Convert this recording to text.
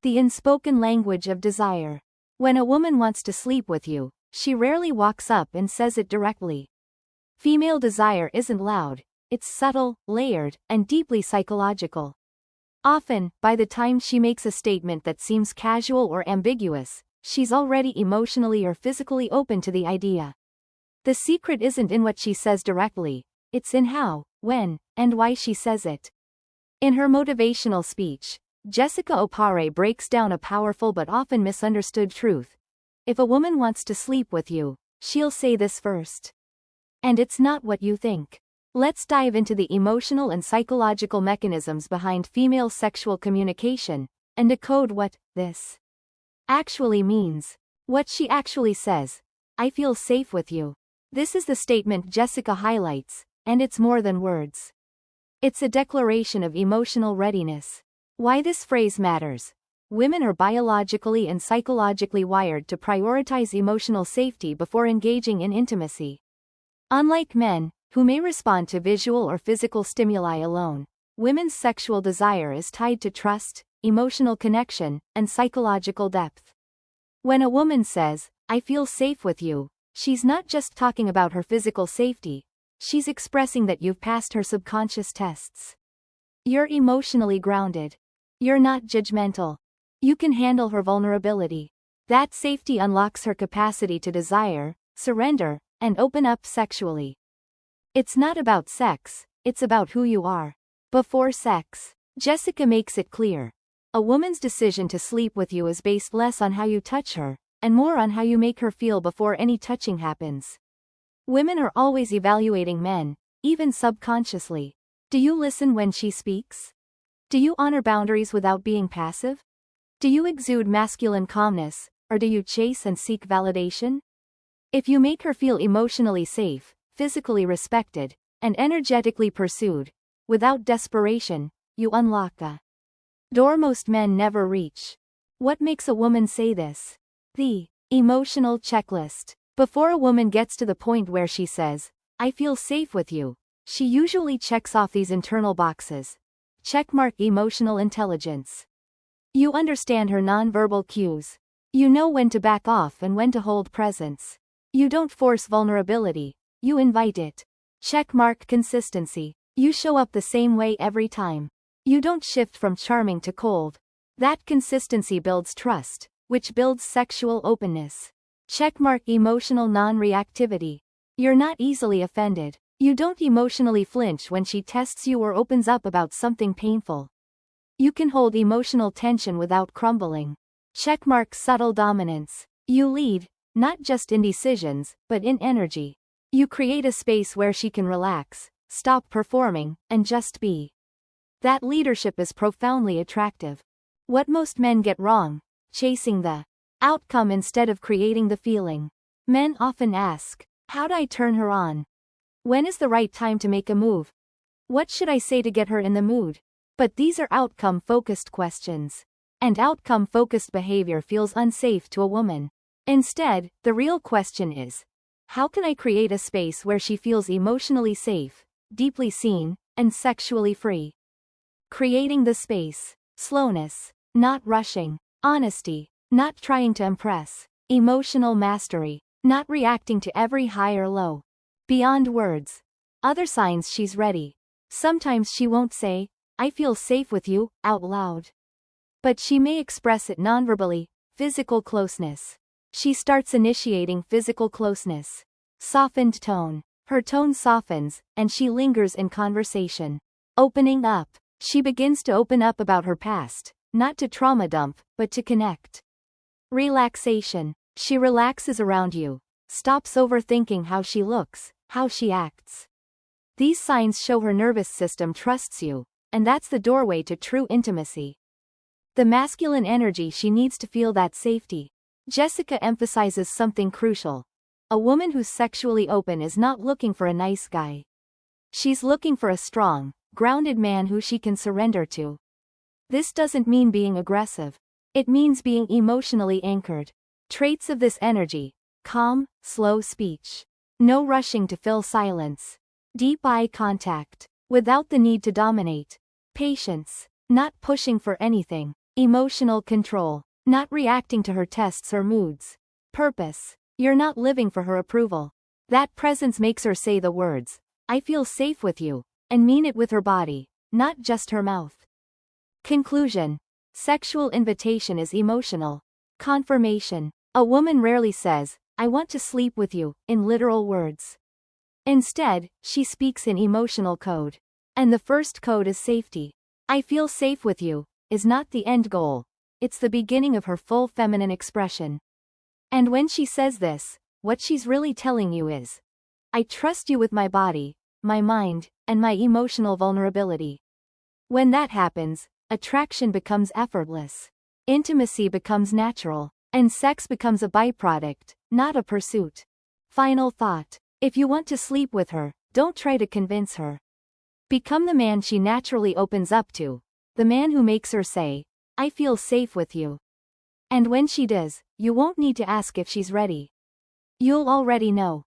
The unspoken language of desire. When a woman wants to sleep with you, she rarely walks up and says it directly. Female desire isn't loud, it's subtle, layered, and deeply psychological. Often, by the time she makes a statement that seems casual or ambiguous, she's already emotionally or physically open to the idea. The secret isn't in what she says directly, it's in how, when, and why she says it. In her motivational speech, Jessica Opare breaks down a powerful but often misunderstood truth. If a woman wants to sleep with you, she'll say this first. And it's not what you think. Let's dive into the emotional and psychological mechanisms behind female sexual communication, and decode what this actually means. What she actually says. I feel safe with you. This is the statement Jessica highlights, and it's more than words. It's a declaration of emotional readiness. Why this phrase matters. Women are biologically and psychologically wired to prioritize emotional safety before engaging in intimacy. Unlike men, who may respond to visual or physical stimuli alone, women's sexual desire is tied to trust, emotional connection, and psychological depth. When a woman says, I feel safe with you, she's not just talking about her physical safety, she's expressing that you've passed her subconscious tests. You're emotionally grounded. You're not judgmental. You can handle her vulnerability. That safety unlocks her capacity to desire, surrender, and open up sexually. It's not about sex, it's about who you are. Before sex, Jessica makes it clear. A woman's decision to sleep with you is based less on how you touch her, and more on how you make her feel before any touching happens. Women are always evaluating men, even subconsciously. Do you listen when she speaks? Do you honor boundaries without being passive? Do you exude masculine calmness, or do you chase and seek validation? If you make her feel emotionally safe, physically respected, and energetically pursued, without desperation, you unlock a door most men never reach. What makes a woman say this? The emotional checklist. Before a woman gets to the point where she says, I feel safe with you, she usually checks off these internal boxes. Checkmark emotional intelligence. You understand her nonverbal cues. You know when to back off and when to hold presence. You don't force vulnerability, you invite it. Checkmark consistency. You show up the same way every time. You don't shift from charming to cold. That consistency builds trust, which builds sexual openness. Checkmark emotional non-reactivity. You're not easily offended. You don't emotionally flinch when she tests you or opens up about something painful. You can hold emotional tension without crumbling. Checkmark subtle dominance. You lead, not just in decisions, but in energy. You create a space where she can relax, stop performing, and just be. That leadership is profoundly attractive. What most men get wrong, chasing the outcome instead of creating the feeling. Men often ask, how do I turn her on? When is the right time to make a move? What should I say to get her in the mood? But these are outcome-focused questions. And outcome-focused behavior feels unsafe to a woman. Instead, the real question is, how can I create a space where she feels emotionally safe, deeply seen, and sexually free? Creating the space. Slowness. Not rushing. Honesty. Not trying to impress. Emotional mastery. Not reacting to every high or low. Beyond words. Other signs she's ready. Sometimes she won't say, I feel safe with you, out loud. But she may express it nonverbally. Physical closeness. She starts initiating physical closeness. Softened tone. Her tone softens, and she lingers in conversation. Opening up. She begins to open up about her past, not to trauma dump, but to connect. Relaxation. She relaxes around you. Stops overthinking how she looks, how she acts. These signs show her nervous system trusts you, and that's the doorway to true intimacy. The masculine energy she needs to feel that safety. Jessica emphasizes something crucial. A woman who's sexually open is not looking for a nice guy. She's looking for a strong, grounded man who she can surrender to. This doesn't mean being aggressive. It means being emotionally anchored. Traits of this energy: calm, slow speech. No rushing to fill silence. Deep eye contact. Without the need to dominate. Patience. Not pushing for anything. Emotional control. Not reacting to her tests or moods. Purpose. You're not living for her approval. That presence makes her say the words, "I feel safe with you," and mean it with her body, not just her mouth. Conclusion. Sexual invitation is emotional. Confirmation. A woman rarely says, "I want to sleep with you," in literal words. Instead, she speaks in emotional code. And the first code is safety. "I feel safe with you" is not the end goal. It's the beginning of her full feminine expression. And when she says this, what she's really telling you is, "I trust you with my body, my mind, and my emotional vulnerability." When that happens, attraction becomes effortless. Intimacy becomes natural. And sex becomes a byproduct, not a pursuit. Final thought. If you want to sleep with her, don't try to convince her. Become the man she naturally opens up to. The man who makes her say, "I feel safe with you." And when she does, you won't need to ask if she's ready. You'll already know.